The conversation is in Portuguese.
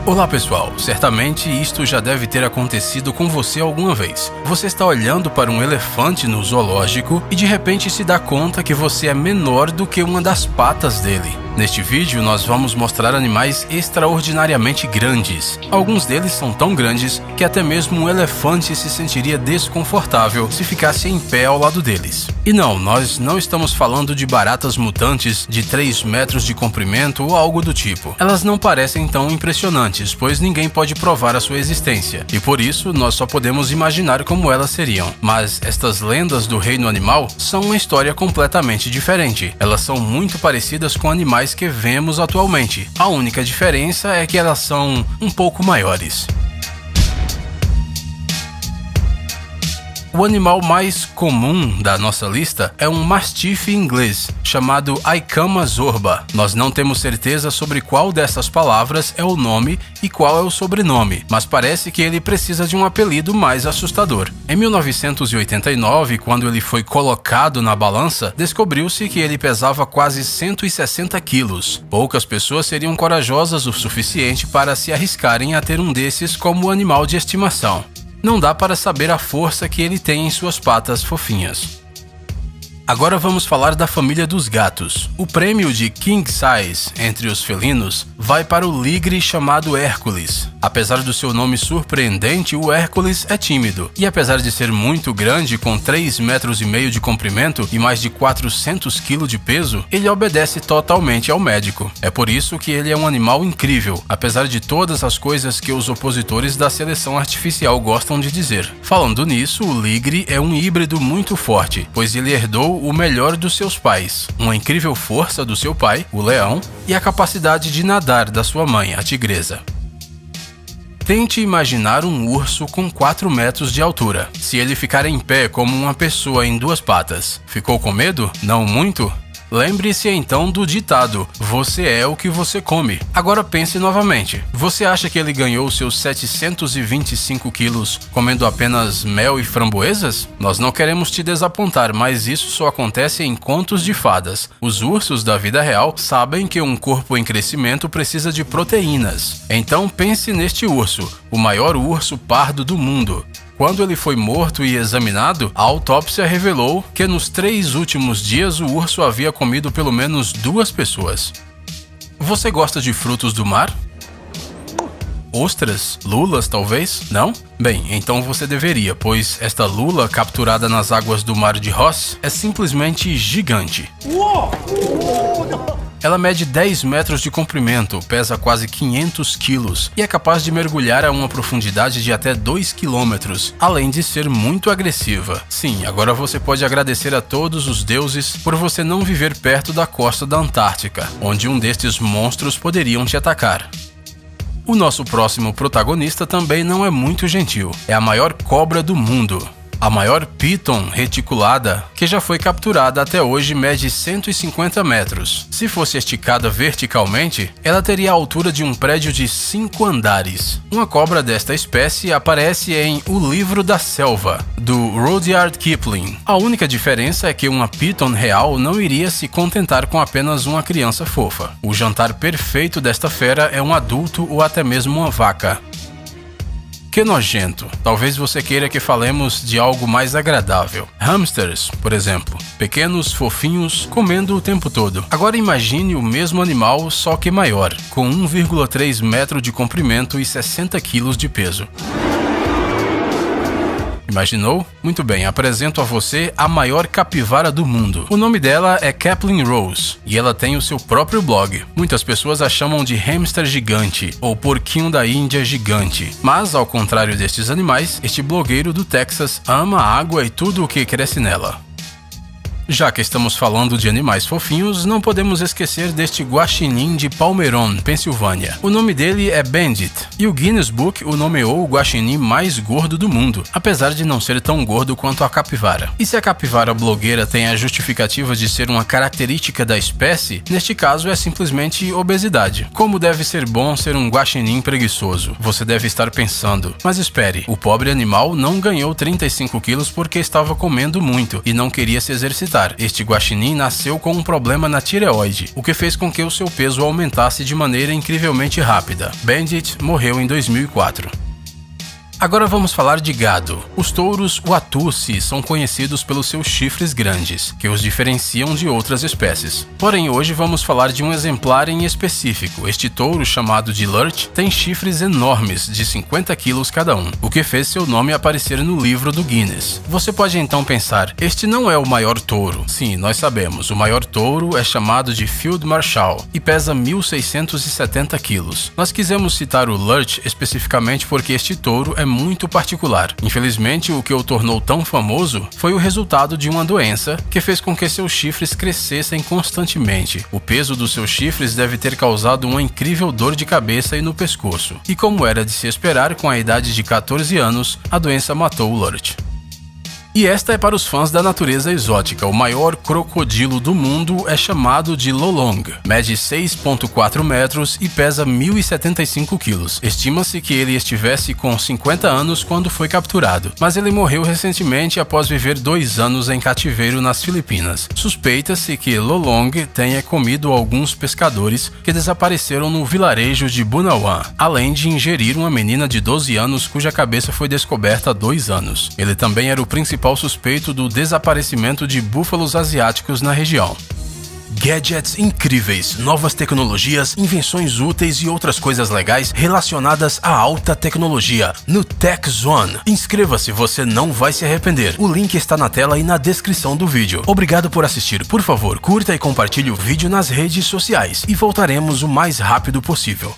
Olá pessoal, certamente isto já deve ter acontecido com você alguma vez. Você está olhando para um elefante no zoológico e de repente se dá conta que você é menor do que uma das patas dele. Neste vídeo nós vamos mostrar animais extraordinariamente grandes. Alguns deles são tão grandes que até mesmo um elefante se sentiria desconfortável se ficasse em pé ao lado deles. E não, nós não estamos falando de baratas mutantes de 3 metros de comprimento ou algo do tipo. Elas não parecem tão impressionantes, pois ninguém pode provar a sua existência, e por isso nós só podemos imaginar como elas seriam. Mas estas lendas do reino animal são uma história completamente diferente. Elas são muito parecidas com animais que vemos atualmente. A única diferença é que elas são um pouco maiores. O animal mais comum da nossa lista é um mastife inglês, chamado Aicama zorba. Nós não temos certeza sobre qual dessas palavras é o nome e qual é o sobrenome, mas parece que ele precisa de um apelido mais assustador. Em 1989, quando ele foi colocado na balança, descobriu-se que ele pesava quase 160 quilos. Poucas pessoas seriam corajosas o suficiente para se arriscarem a ter um desses como animal de estimação. Não dá para saber a força que ele tem em suas patas fofinhas. Agora vamos falar da família dos gatos. O prêmio de King Size entre os felinos vai para o ligre chamado Hércules. Apesar do seu nome surpreendente, o Hércules é tímido. E apesar de ser muito grande, com 3,5 metros de comprimento e mais de 400 kg de peso, ele obedece totalmente ao médico. É por isso que ele é um animal incrível, apesar de todas as coisas que os opositores da seleção artificial gostam de dizer. Falando nisso, o ligre é um híbrido muito forte, pois ele herdou o melhor dos seus pais, uma incrível força do seu pai, o leão, e a capacidade de nadar da sua mãe, a tigresa. Tente imaginar um urso com 4 metros de altura. Se ele ficar em pé como uma pessoa em 2 patas, ficou com medo? Não muito? Lembre-se então do ditado, você é o que você come. Agora pense novamente, você acha que ele ganhou seus 725 quilos comendo apenas mel e framboesas? Nós não queremos te desapontar, mas isso só acontece em contos de fadas. Os ursos da vida real sabem que um corpo em crescimento precisa de proteínas. Então pense neste urso, o maior urso pardo do mundo. Quando ele foi morto e examinado, a autópsia revelou que nos 3 últimos dias o urso havia comido pelo menos 2 pessoas. Você gosta de frutos do mar? Ostras? Lulas, talvez? Não? Bem, então você deveria, pois esta lula capturada nas águas do mar de Ross é simplesmente gigante. Ela mede 10 metros de comprimento, pesa quase 500 quilos e é capaz de mergulhar a uma profundidade de até 2 quilômetros, além de ser muito agressiva. Sim, agora você pode agradecer a todos os deuses por você não viver perto da costa da Antártica, onde um destes monstros poderiam te atacar. O nosso próximo protagonista também não é muito gentil. É a maior cobra do mundo. A maior piton reticulada que já foi capturada até hoje mede 150 metros. Se fosse esticada verticalmente, ela teria a altura de um prédio de 5 andares. Uma cobra desta espécie aparece em O Livro da Selva, do Rudyard Kipling. A única diferença é que uma piton real não iria se contentar com apenas uma criança fofa. O jantar perfeito desta fera é um adulto ou até mesmo uma vaca. Que nojento. Talvez você queira que falemos de algo mais agradável. Hamsters, por exemplo. Pequenos, fofinhos, comendo o tempo todo. Agora imagine o mesmo animal, só que maior, com 1,3 metro de comprimento e 60 quilos de peso. Imaginou? Muito bem, apresento a você a maior capivara do mundo. O nome dela é Caplin Rose e ela tem o seu próprio blog. Muitas pessoas a chamam de hamster gigante ou porquinho da Índia gigante. Mas, ao contrário destes animais, este blogueiro do Texas ama a água e tudo o que cresce nela. Já que estamos falando de animais fofinhos, não podemos esquecer deste guaxinim de Palmeron, Pensilvânia. O nome dele é Bandit, e o Guinness Book o nomeou o guaxinim mais gordo do mundo, apesar de não ser tão gordo quanto a capivara. E se a capivara blogueira tem a justificativa de ser uma característica da espécie, neste caso é simplesmente obesidade. Como deve ser bom ser um guaxinim preguiçoso? Você deve estar pensando, mas espere, o pobre animal não ganhou 35 quilos porque estava comendo muito e não queria se exercitar. acreditar, este guaxinim nasceu com um problema na tireoide, o que fez com que o seu peso aumentasse de maneira incrivelmente rápida. Bandit morreu em 2004. Agora vamos falar de gado. Os touros Watusi são conhecidos pelos seus chifres grandes, que os diferenciam de outras espécies. Porém, hoje vamos falar de um exemplar em específico. Este touro, chamado de Lurch, tem chifres enormes, de 50 quilos cada um, o que fez seu nome aparecer no livro do Guinness. Você pode então pensar, este não é o maior touro. Sim, nós sabemos, o maior touro é chamado de Field Marshal e pesa 1.670 quilos. Nós quisemos citar o Lurch especificamente porque este touro é muito particular. Infelizmente, o que o tornou tão famoso foi o resultado de uma doença que fez com que seus chifres crescessem constantemente. O peso dos seus chifres deve ter causado uma incrível dor de cabeça e no pescoço. E como era de se esperar, com a idade de 14 anos, a doença matou o Lurch. E esta é para os fãs da natureza exótica. O maior crocodilo do mundo é chamado de Lolong. Mede 6,4 metros e pesa 1.075 quilos. Estima-se que ele estivesse com 50 anos quando foi capturado, mas ele morreu recentemente após viver 2 anos em cativeiro nas Filipinas. Suspeita-se que Lolong tenha comido alguns pescadores que desapareceram no vilarejo de Bunawan, além de ingerir uma menina de 12 anos cuja cabeça foi descoberta há 2 anos. Ele também era o principal suspeito do desaparecimento de búfalos asiáticos na região. Gadgets incríveis, novas tecnologias, invenções úteis e outras coisas legais relacionadas à alta tecnologia no Tech Zone. Inscreva-se, você não vai se arrepender. O link está na tela e na descrição do vídeo. Obrigado por assistir. Por favor, curta e compartilhe o vídeo nas redes sociais e voltaremos o mais rápido possível.